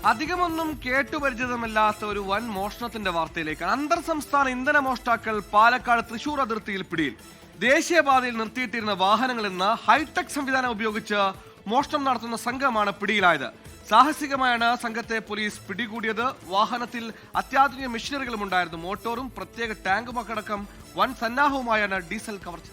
അധികമൊന്നും കേട്ടുപരിചിതമല്ലാത്ത ഒരു വൻ മോഷണത്തിന്റെ വാർത്തയിലേക്ക്. അന്തർ സംസ്ഥാന ഇന്ധന മോഷ്ടാക്കൾ പാലക്കാട് തൃശൂർ അതിർത്തിയിൽ പിടിയിൽ. ദേശീയപാതയിൽ നിർത്തിയിട്ടിരുന്ന വാഹനങ്ങളിൽ നിന്ന് ഹൈടെക് സംവിധാനം ഉപയോഗിച്ച് മോഷണം നടത്തുന്ന സംഘമാണ് പിടിയിലായത്. സാഹസികമായാണ് സംഘത്തെ പോലീസ് പിടികൂടിയത്. വാഹനത്തിൽ അത്യാധുനിക മെഷീനറികളും ഉണ്ടായിരുന്നു. മോട്ടോറും പ്രത്യേക ടാങ്കുമടക്കം വൻ സന്നാഹവുമായാണ് ഡീസൽ കവർച്ച.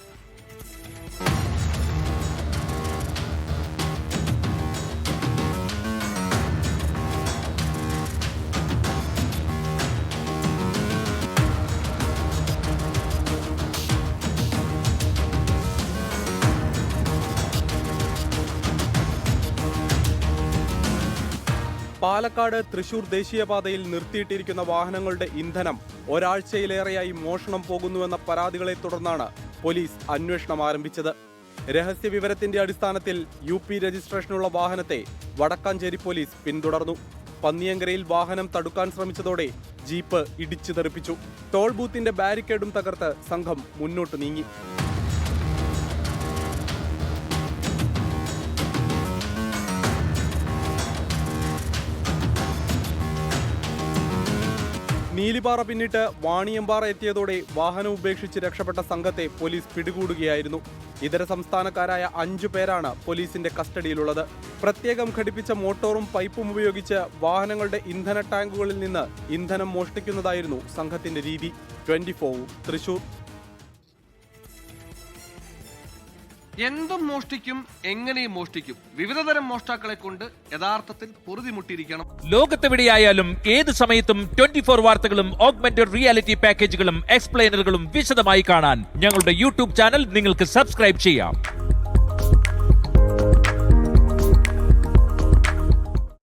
പാലക്കാട് തൃശൂർ ദേശീയപാതയിൽ നിർത്തിയിട്ടിരിക്കുന്ന വാഹനങ്ങളുടെ ഇന്ധനം ഒരാഴ്ചയിലേറെയായി മോഷണം പോകുന്നുവെന്ന പരാതികളെ തുടർന്നാണ് പോലീസ് അന്വേഷണം ആരംഭിച്ചത്. രഹസ്യ വിവരത്തിന്റെ അടിസ്ഥാനത്തിൽ UP രജിസ്ട്രേഷനുള്ള വാഹനത്തെ വടക്കാഞ്ചേരി പോലീസ് പിന്തുടർന്നു. പന്നിയങ്കരയിൽ വാഹനം തടുക്കാൻ ശ്രമിച്ചതോടെ ജീപ്പ് ഇടിച്ചു തെറിപ്പിച്ചു. ടോൾ ബൂത്തിന്റെ ബാരിക്കേഡും തകർത്ത് സംഘം മുന്നോട്ട് നീങ്ങി. നീലിപ്പാറ പിന്നിട്ട് വാണിയമ്പാറ എത്തിയതോടെ വാഹനം ഉപേക്ഷിച്ച് രക്ഷപ്പെട്ട സംഘത്തെ പോലീസ് പിടികൂടുകയായിരുന്നു. ഇതര സംസ്ഥാനക്കാരായ 5 പേരാണ് പോലീസിന്റെ കസ്റ്റഡിയിലുള്ളത്. പ്രത്യേകം ഘടിപ്പിച്ച മോട്ടോറും പൈപ്പും ഉപയോഗിച്ച് വാഹനങ്ങളുടെ ഇന്ധന ടാങ്കുകളിൽ നിന്ന് ഇന്ധനം മോഷ്ടിക്കുന്നതായിരുന്നു സംഘത്തിന്റെ രീതി. 24 തൃശൂർ. എന്തും മോഷ്ടിക്കും, എങ്ങനെയും മോഷ്ടിക്കും. വിവിധതരം മോഷ്ടാക്കളെ കൊണ്ട് യഥാർത്ഥത്തിൽ പൊറുതിമുട്ടിയിരിക്കണം. ലോകത്തെവിടെയായാലും ഏത് സമയത്തും 24 വാർത്തകളും ഓഗ്മെന്റഡ് റിയാലിറ്റി പാക്കേജുകളും എക്സ്പ്ലെയിനറുകളും വിശദമായി കാണാൻ ഞങ്ങളുടെ YouTube ചാനൽ നിങ്ങൾക്ക് സബ്സ്ക്രൈബ് ചെയ്യാം.